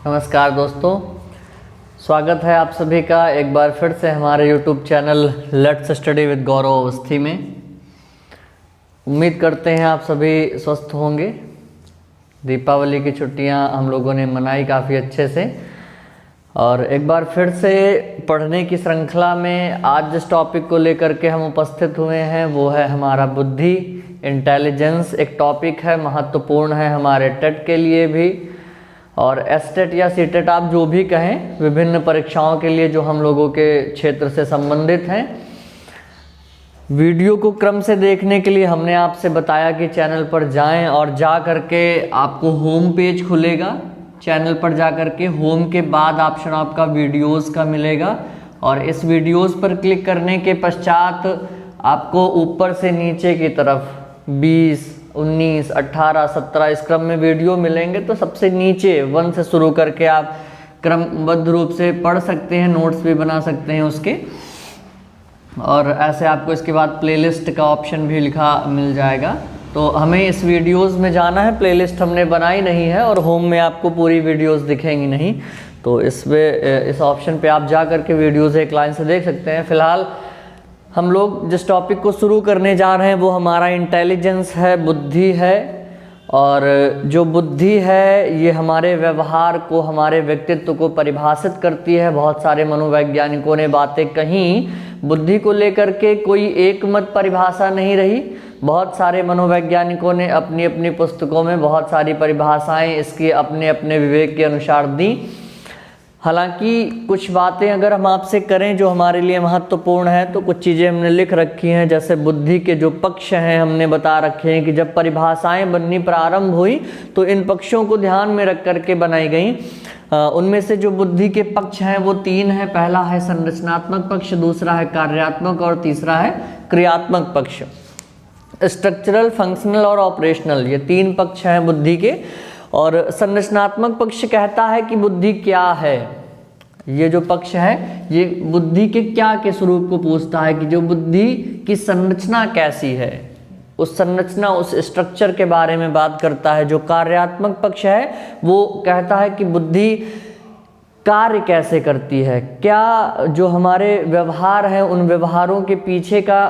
नमस्कार दोस्तों, स्वागत है आप सभी का एक बार फिर से हमारे YouTube channel let's study with Gaurav Awasthi में। उम्मीद करते हैं आप सभी स्वस्थ होंगे। दीपावली की छुट्टियां हम लोगों ने मनाई काफ़ी अच्छे से और एक बार फिर से पढ़ने की श्रृंखला में आज जिस टॉपिक को लेकर के हम उपस्थित हुए हैं वो है हमारा बुद्धि, इंटेलिजेंस। एक टॉपिक है, महत्वपूर्ण है हमारे टेट के लिए भी और एसटेट या सीटेट आप जो भी कहें, विभिन्न परीक्षाओं के लिए जो हम लोगों के क्षेत्र से संबंधित हैं। वीडियो को क्रम से देखने के लिए हमने आपसे बताया कि चैनल पर जाएं और जा करके आपको होम पेज खुलेगा। चैनल पर जा करके होम के बाद ऑप्शन आपका वीडियोस का मिलेगा और इस वीडियोस पर क्लिक करने के पश्चात आपको ऊपर से नीचे की तरफ 20, 19, 18, 17 इस क्रम में वीडियो मिलेंगे। तो सबसे नीचे 1 से शुरू करके आप क्रमबद्ध रूप से पढ़ सकते हैं, नोट्स भी बना सकते हैं उसके। और ऐसे आपको इसके बाद प्लेलिस्ट का ऑप्शन भी लिखा मिल जाएगा। तो हमें इस वीडियोस में जाना है, प्लेलिस्ट हमने बनाई नहीं है और होम में आपको पूरी वीडियोस दिखेंगी नहीं। तो इस ऑप्शन पे आप जा करके वीडियोस एक लाइन से देख सकते हैं। फिलहाल हम लोग जिस टॉपिक को शुरू करने जा रहे हैं वो हमारा इंटेलिजेंस है, बुद्धि है। और जो बुद्धि है ये हमारे व्यवहार को, हमारे व्यक्तित्व को परिभाषित करती है। बहुत सारे मनोवैज्ञानिकों ने बातें कहीं, बुद्धि को लेकर के कोई एक मत परिभाषा नहीं रही। बहुत सारे मनोवैज्ञानिकों ने अपनी अपनी पुस्तकों में बहुत सारी परिभाषाएं इसकी अपने अपने विवेक के अनुसार दी। हालांकि कुछ बातें अगर हम आपसे करें जो हमारे लिए महत्वपूर्ण है तो कुछ चीज़ें हमने लिख रखी हैं। जैसे बुद्धि के जो पक्ष हैं हमने बता रखे हैं कि जब परिभाषाएं बननी प्रारंभ हुई तो इन पक्षों को ध्यान में रख करके बनाई गई। उनमें से जो बुद्धि के पक्ष हैं वो 3 हैं। पहला है संरचनात्मक पक्ष, दूसरा है कार्यात्मक और तीसरा है क्रियात्मक पक्ष। स्ट्रक्चरल, फंक्शनल और ऑपरेशनल, ये 3 पक्ष हैं बुद्धि के। और संरचनात्मक पक्ष कहता है कि बुद्धि क्या है। ये जो पक्ष है ये बुद्धि के क्या के स्वरूप को पूछता है कि जो बुद्धि की संरचना कैसी है, उस संरचना, उस स्ट्रक्चर के बारे में बात करता है। जो कार्यात्मक पक्ष है वो कहता है कि बुद्धि कार्य कैसे करती है, क्या जो हमारे व्यवहार हैं उन व्यवहारों के पीछे का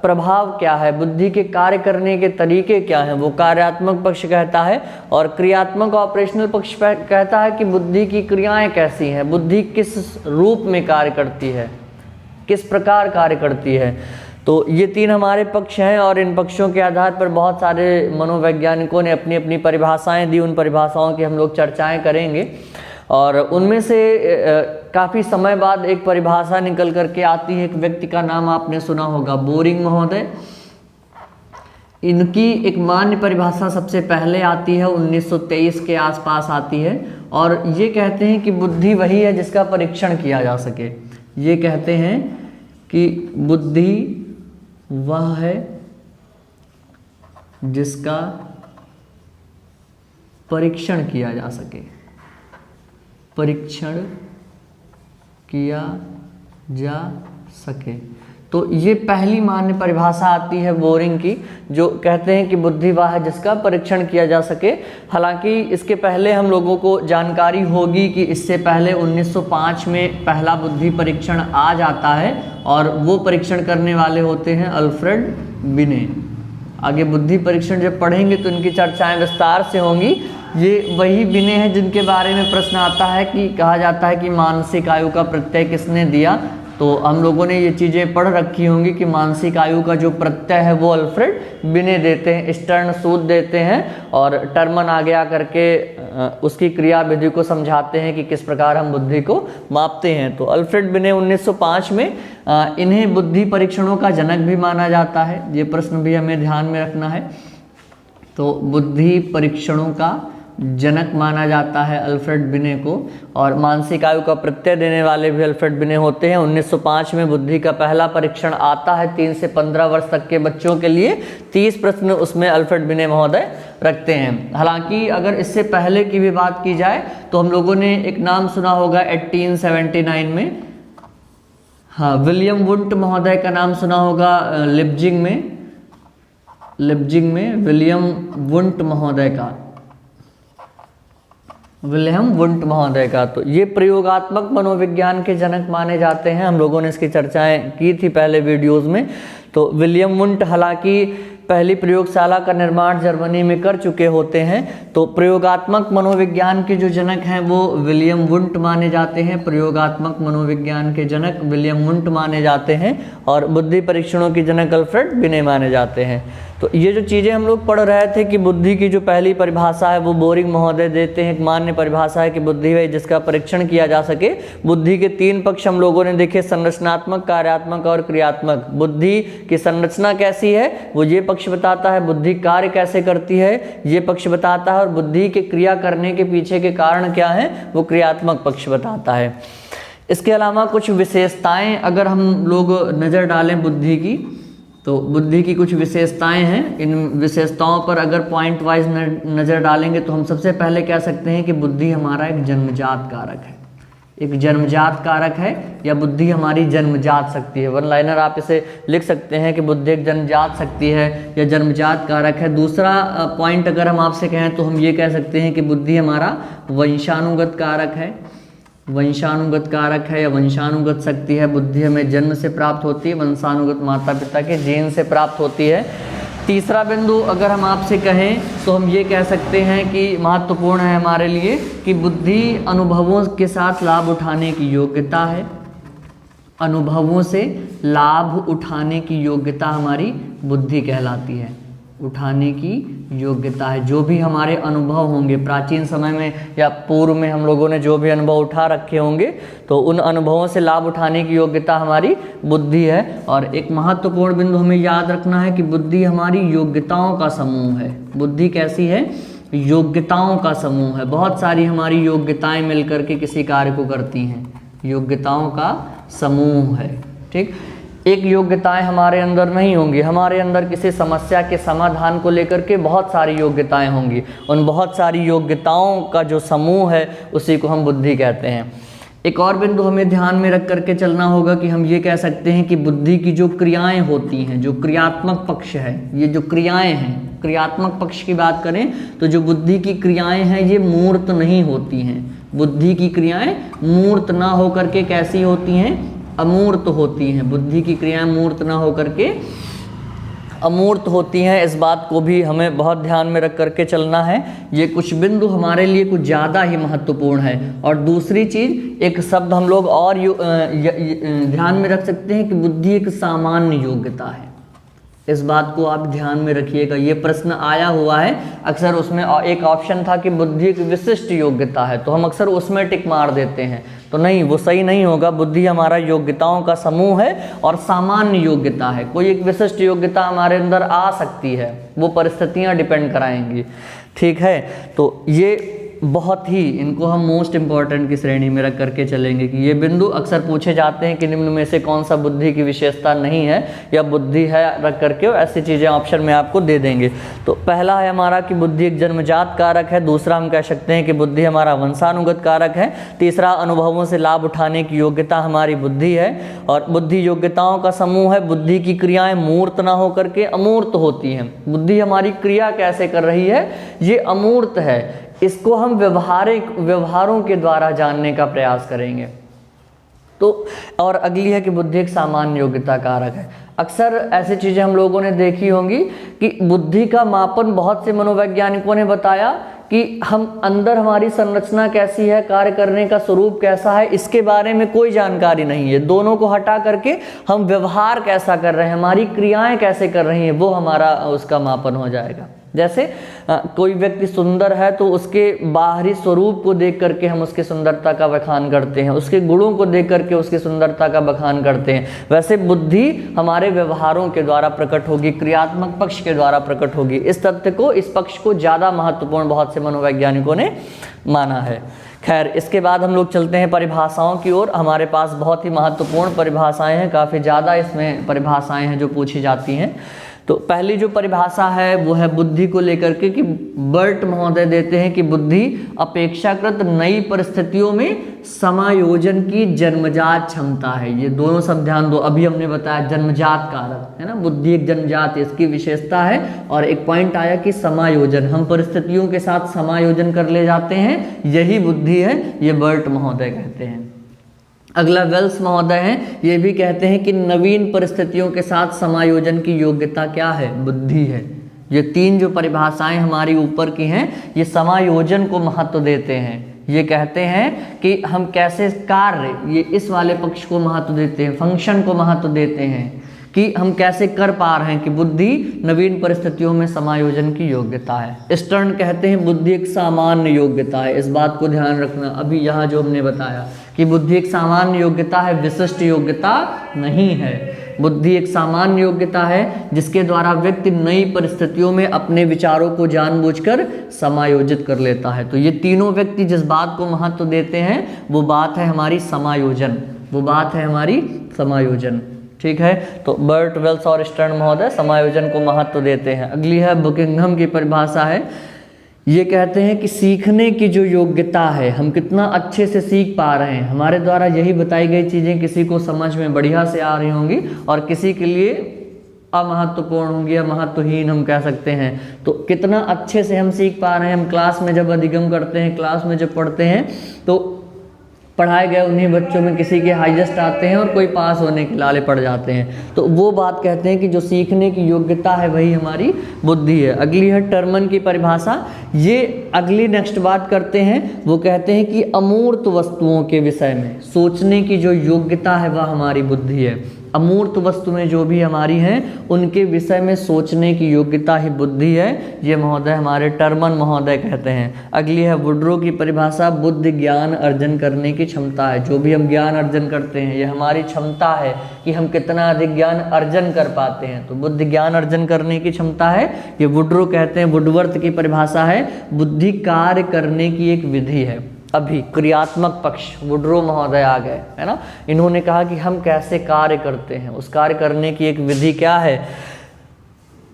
प्रभाव क्या है, बुद्धि के कार्य करने के तरीके क्या हैं, वो कार्यात्मक पक्ष कहता है। और क्रियात्मक ऑपरेशनल पक्ष कहता है कि बुद्धि की क्रियाएं कैसी हैं, बुद्धि किस रूप में कार्य करती है, किस प्रकार कार्य करती है। तो ये 3 हमारे पक्ष हैं और इन पक्षों के आधार पर बहुत सारे मनोवैज्ञानिकों ने अपनी अपनी परिभाषाएं दी। उन परिभाषाओं की हम लोग चर्चाएं करेंगे और उनमें से काफ़ी समय बाद एक परिभाषा निकल करके आती है। एक व्यक्ति का नाम आपने सुना होगा, बोरिंग महोदय। इनकी एक मान्य परिभाषा सबसे पहले आती है, 1923 के आसपास आती है और ये कहते हैं कि बुद्धि वही है जिसका परीक्षण किया जा सके। ये कहते हैं कि बुद्धि वह है जिसका परीक्षण किया जा सके, परीक्षण किया जा सके। तो ये पहली मान्य परिभाषा आती है बोरिंग की, जो कहते हैं कि बुद्धि वह है जिसका परीक्षण किया जा सके। हालांकि इसके पहले हम लोगों को जानकारी होगी कि इससे पहले 1905 में पहला बुद्धि परीक्षण आ जाता है और वो परीक्षण करने वाले होते हैं अल्फ्रेड बिने। आगे बुद्धि परीक्षण जब पढ़ेंगे तो इनकी चर्चाएं विस्तार से होंगी। ये वही बिने हैं जिनके बारे में प्रश्न आता है कि कहा जाता है कि मानसिक आयु का प्रत्यय किसने दिया। तो हम लोगों ने ये चीज़ें पढ़ रखी होंगी कि मानसिक आयु का जो प्रत्यय है वो अल्फ्रेड बिने देते हैं, स्टर्न सूद देते हैं और टर्मन आगे आकर के उसकी क्रिया विधि को समझाते हैं कि किस प्रकार हम बुद्धि को मापते हैं। तो अल्फ्रेड बिने 1905 में इन्हें बुद्धि परीक्षणों का जनक भी माना जाता है। ये प्रश्न भी हमें ध्यान में रखना है। तो बुद्धि परीक्षणों का जनक माना जाता है अल्फ्रेड बिने को और मानसिक आयु का प्रत्यय देने वाले भी अल्फ्रेड बिने होते हैं। 1905 में बुद्धि का पहला परीक्षण आता है 3 से 15 वर्ष तक के बच्चों के लिए। 30 प्रश्न उसमें अल्फ्रेड बिने महोदय रखते हैं। हालांकि अगर इससे पहले की भी बात की जाए तो हम लोगों ने एक नाम सुना होगा 1879 में, हाँ, विलियम वुंट महोदय का नाम सुना होगा। लिप्जिंग में विलियम वुंट महोदय का विलियम वुंट महोदय का। तो ये प्रयोगात्मक मनोविज्ञान के जनक माने जाते हैं। हम लोगों ने इसकी चर्चाएं की थी पहले वीडियोस में। तो विलियम वुंट हालांकि पहली प्रयोगशाला का निर्माण जर्मनी में कर चुके होते हैं। तो प्रयोगात्मक मनोविज्ञान के जो जनक हैं वो विलियम वुंट माने जाते हैं। प्रयोगात्मक मनोविज्ञान के जनक विलियम वुंट माने जाते हैं और बुद्धि परीक्षणों के जनक अल्फ्रेड बिने माने जाते हैं। तो ये जो चीज़ें हम लोग पढ़ रहे थे कि बुद्धि की जो पहली परिभाषा है वो बोरिंग महोदय देते हैं। एक मान्य परिभाषा है कि बुद्धि है जिसका परीक्षण किया जा सके। बुद्धि के 3 पक्ष हम लोगों ने देखे, संरचनात्मक, कार्यात्मक और क्रियात्मक। बुद्धि की संरचना कैसी है वो ये पक्ष बताता है, बुद्धि कार्य कैसे करती है ये पक्ष बताता है, और बुद्धि के क्रिया करने के पीछे के कारण क्या है वो क्रियात्मक पक्ष बताता है। इसके अलावा कुछ विशेषताएं अगर हम लोग नज़र डालें बुद्धि की, तो बुद्धि की कुछ विशेषताएं हैं। इन विशेषताओं पर अगर पॉइंट वाइज नज़र डालेंगे तो हम सबसे पहले कह सकते हैं कि बुद्धि हमारा एक जन्मजात कारक है। एक जन्मजात कारक है या बुद्धि हमारी जन्मजात शक्ति है। वन लाइनर आप इसे लिख सकते हैं कि बुद्धि एक जन्मजात शक्ति है या जन्मजात कारक है। दूसरा पॉइंट अगर हम आपसे कहें तो हम ये कह सकते हैं कि बुद्धि हमारा वंशानुगत कारक है। वंशानुगत कारक है या वंशानुगत शक्ति है। बुद्धि हमें जन्म से प्राप्त होती है, वंशानुगत माता पिता के जीन से प्राप्त होती है। तीसरा बिंदु अगर हम आपसे कहें तो हम ये कह सकते हैं कि महत्वपूर्ण है हमारे लिए कि बुद्धि अनुभवों के साथ लाभ उठाने की योग्यता है। अनुभवों से लाभ उठाने की योग्यता हमारी बुद्धि कहलाती है। उठाने की योग्यता है। जो भी हमारे अनुभव होंगे प्राचीन समय में या पूर्व में हम लोगों ने जो भी अनुभव उठा रखे होंगे तो उन अनुभवों से लाभ उठाने की योग्यता हमारी बुद्धि है। और एक महत्वपूर्ण बिंदु हमें याद रखना है कि बुद्धि हमारी योग्यताओं का समूह है। बुद्धि कैसी है? योग्यताओं का समूह है। बहुत सारी हमारी योग्यताएं मिलकर के किसी कार्य को करती हैं। योग्यताओं का समूह है। ठीक, एक योग्यताएं हमारे अंदर नहीं होंगी। हमारे अंदर किसी समस्या के समाधान को लेकर के बहुत सारी योग्यताएं होंगी। उन बहुत सारी योग्यताओं का जो समूह है उसी को हम बुद्धि कहते हैं। एक और बिंदु हमें ध्यान में रख करके चलना होगा कि हम ये कह सकते हैं कि बुद्धि की जो क्रियाएं होती हैं, जो क्रियात्मक पक्ष है, ये जो क्रियाएं हैं, क्रियात्मक पक्ष की बात करें तो जो बुद्धि की क्रियाएं हैं ये मूर्त नहीं होती हैं। बुद्धि की क्रियाएं मूर्त ना होकर के कैसी होती हैं? अमूर्त होती हैं। बुद्धि की क्रियाएं मूर्त ना होकर के अमूर्त होती हैं। इस बात को भी हमें बहुत ध्यान में रख करके चलना है। ये कुछ बिंदु हमारे लिए कुछ ज़्यादा ही महत्वपूर्ण है। और दूसरी चीज़, एक शब्द हम लोग और ध्यान में रख सकते हैं कि बुद्धि एक सामान्य योग्यता है। इस बात को आप ध्यान में रखिएगा। ये प्रश्न आया हुआ है अक्सर। उसमें एक ऑप्शन था कि बुद्धि एक विशिष्ट योग्यता है, तो हम अक्सर उसमें टिक मार देते हैं। तो नहीं, वो सही नहीं होगा। बुद्धि हमारा योग्यताओं का समूह है और सामान्य योग्यता है। कोई एक विशिष्ट योग्यता हमारे अंदर आ सकती है, वो परिस्थितियां डिपेंड कराएंगी। ठीक है, तो ये बहुत ही, इनको हम मोस्ट इंपॉर्टेंट की श्रेणी में रख करके चलेंगे कि ये बिंदु अक्सर पूछे जाते हैं कि निम्न में से कौन सा बुद्धि की विशेषता नहीं है या बुद्धि है, रख करके ऐसी चीज़ें ऑप्शन में आपको दे देंगे। तो पहला है हमारा कि बुद्धि एक जन्मजात कारक है। दूसरा हम कह सकते हैं कि बुद्धि हमारा वंशानुगत कारक है। तीसरा, अनुभवों से लाभ उठाने की योग्यता हमारी बुद्धि है। और बुद्धि योग्यताओं का समूह है। बुद्धि की क्रियाएं मूर्त ना होकर के अमूर्त होती हैं। बुद्धि हमारी क्रिया कैसे कर रही है ये अमूर्त है। इसको हम व्यवहारों के द्वारा जानने का प्रयास करेंगे। तो और अगली है कि बुद्धि एक सामान्य योग्यता कारक है। अक्सर ऐसी चीज़ें हम लोगों ने देखी होंगी कि बुद्धि का मापन बहुत से मनोवैज्ञानिकों ने बताया कि हम अंदर हमारी संरचना कैसी है, कार्य करने का स्वरूप कैसा है, इसके बारे में कोई जानकारी नहीं है। दोनों को हटा करके हम व्यवहार कैसा कर रहे हैं, हमारी क्रियाएं कैसे कर रही हैं, वो हमारा उसका मापन हो जाएगा। जैसे कोई व्यक्ति सुंदर है तो उसके बाहरी स्वरूप को देख करके हम उसकी सुंदरता का बखान करते हैं, उसके गुणों को देख करके उसकी सुंदरता का बखान करते हैं। वैसे बुद्धि हमारे व्यवहारों के द्वारा प्रकट होगी, क्रियात्मक पक्ष के द्वारा प्रकट होगी। इस तथ्य को, इस पक्ष को ज़्यादा महत्वपूर्ण बहुत से मनोवैज्ञानिकों ने माना है। खैर, इसके बाद हम लोग चलते हैं परिभाषाओं की ओर। हमारे पास बहुत ही महत्वपूर्ण परिभाषाएं हैं, काफ़ी ज़्यादा इसमें परिभाषाएं हैं जो पूछी जाती हैं। तो पहली जो परिभाषा है वो है बुद्धि को लेकर के कि बर्ट महोदय देते हैं कि बुद्धि अपेक्षाकृत नई परिस्थितियों में समायोजन की जन्मजात क्षमता है। ये दोनों सब ध्यान दो, अभी हमने बताया जन्मजात कारक है ना, बुद्धि एक जन्मजात इसकी विशेषता है। और एक पॉइंट आया कि समायोजन, हम परिस्थितियों के साथ समायोजन कर ले जाते हैं, यही बुद्धि है, ये बर्ट महोदय कहते हैं। अगला वेल्स महोदय हैं, ये भी कहते हैं कि नवीन परिस्थितियों के साथ समायोजन की योग्यता क्या है, बुद्धि है। ये तीन जो परिभाषाएं हमारी ऊपर की हैं, ये समायोजन को महत्व देते हैं। ये कहते हैं कि हम कैसे कार्य, ये इस वाले पक्ष को महत्व देते हैं, फंक्शन को महत्व देते हैं कि हम कैसे कर पा रहे हैं, कि बुद्धि नवीन परिस्थितियों में समायोजन की योग्यता है। स्टर्न कहते हैं बुद्धि एक सामान्य योग्यता है। इस बात को ध्यान रखना, अभी यहाँ जो हमने बताया कि बुद्धि एक सामान्य योग्यता है, विशिष्ट योग्यता नहीं है। बुद्धि एक सामान्य योग्यता है जिसके द्वारा व्यक्ति नई परिस्थितियों में अपने विचारों को जानबूझकर समायोजित कर लेता है। तो ये तीनों व्यक्ति जिस बात को महत्व देते हैं वो बात है हमारी समायोजन, वो बात है हमारी समायोजन। ठीक है, तो बर्ट, वेल्स और स्टर्न महोदय समायोजन को महत्व देते हैं। अगली है बुकिंघम की परिभाषा है। ये कहते हैं कि सीखने की जो योग्यता है, हम कितना अच्छे से सीख पा रहे हैं, हमारे द्वारा यही बताई गई चीज़ें किसी को समझ में बढ़िया से आ रही होंगी और किसी के लिए अमहत्वपूर्ण होंगी या महत्वहीन हम कह सकते हैं। तो कितना अच्छे से हम सीख पा रहे हैं। हम क्लास में जब अधिगम करते हैं, क्लास में जब पढ़ते हैं, तो पढ़ाए गए उन्हीं बच्चों में किसी के हाईएस्ट आते हैं और कोई पास होने के लाले पड़ जाते हैं। तो वो बात कहते हैं कि जो सीखने की योग्यता है वही हमारी बुद्धि है। अगली है टर्मन की परिभाषा। ये अगली नेक्स्ट बात करते हैं, वो कहते हैं कि अमूर्त वस्तुओं के विषय में सोचने की जो योग्यता है वह हमारी बुद्धि है। अमूर्त वस्तु में जो भी हमारी हैं उनके विषय में सोचने की योग्यता ही बुद्धि है। ये महोदय हमारे टर्मन महोदय कहते हैं। अगली है वुड्रो की परिभाषा। बुद्धि ज्ञान अर्जन करने की क्षमता है। जो भी हम ज्ञान अर्जन करते हैं ये हमारी क्षमता है कि हम कितना अधिक ज्ञान अर्जन कर पाते हैं। तो बुद्धि ज्ञान अर्जन करने की क्षमता है, ये वुड्रो कहते हैं। वुडवर्थ की परिभाषा है बुद्धि कार्य करने की एक विधि है। अभी क्रियात्मक पक्ष वुड्रो महोदय आ गए है ना, इन्होंने कहा कि हम कैसे कार्य करते हैं, उस कार्य करने की एक विधि क्या है।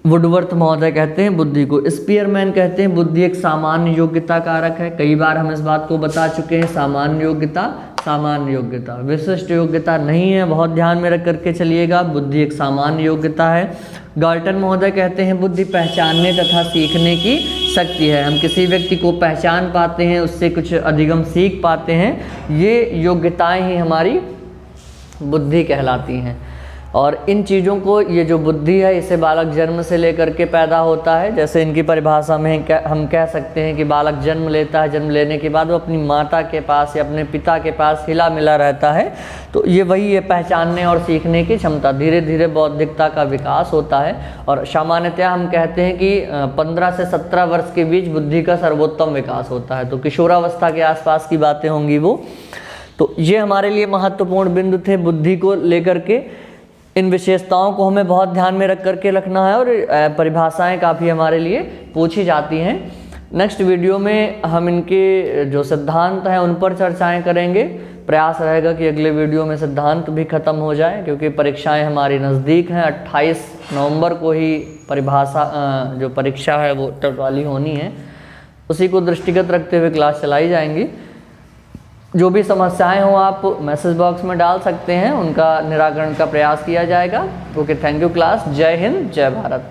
वुडवर्थ महोदय कहते हैं बुद्धि को। स्पीयरमैन कहते हैं बुद्धि एक सामान्य योग्यता कारक है। कई बार हम इस बात को बता चुके हैं, सामान्य योग्यता, सामान्य योग्यता, विशिष्ट योग्यता नहीं है, बहुत ध्यान में रख करके चलिएगा। बुद्धि एक सामान्य योग्यता है। गाल्टन महोदय कहते हैं बुद्धि पहचानने तथा सीखने की शक्ति है। हम किसी व्यक्ति को पहचान पाते हैं, उससे कुछ अधिगम सीख पाते हैं, ये योग्यताएं ही हमारी बुद्धि कहलाती हैं। और इन चीज़ों को, ये जो बुद्धि है इसे बालक जन्म से लेकर के पैदा होता है। जैसे इनकी परिभाषा में हम कह सकते हैं कि बालक जन्म लेता है, जन्म लेने के बाद वो अपनी माता के पास या अपने पिता के पास हिला मिला रहता है। तो ये वही है पहचानने और सीखने की क्षमता। धीरे धीरे बौद्धिकता का विकास होता है और सामान्यतः हम कहते हैं कि 15 से 17 वर्ष के बीच बुद्धि का सर्वोत्तम विकास होता है। तो किशोरावस्था के आसपास की बातें होंगी वो। तो ये हमारे लिए महत्वपूर्ण बिंदु थे बुद्धि को लेकर के। इन विशेषताओं को हमें बहुत ध्यान में रख करके रखना है और परिभाषाएं काफ़ी हमारे लिए पूछी जाती हैं। नेक्स्ट वीडियो में हम इनके जो सिद्धांत हैं उन पर चर्चाएं करेंगे। प्रयास रहेगा कि अगले वीडियो में सिद्धांत भी खत्म हो जाए, क्योंकि परीक्षाएं हमारी नज़दीक हैं। 28 नवंबर को ही परिभाषा जो परीक्षा है वो टवाली होनी है, उसी को दृष्टिगत रखते हुए क्लास चलाई जाएंगी। जो भी समस्याएं हो आप मैसेज बॉक्स में डाल सकते हैं, उनका निराकरण का प्रयास किया जाएगा। Okay, thank you class. जय हिंद, जय भारत।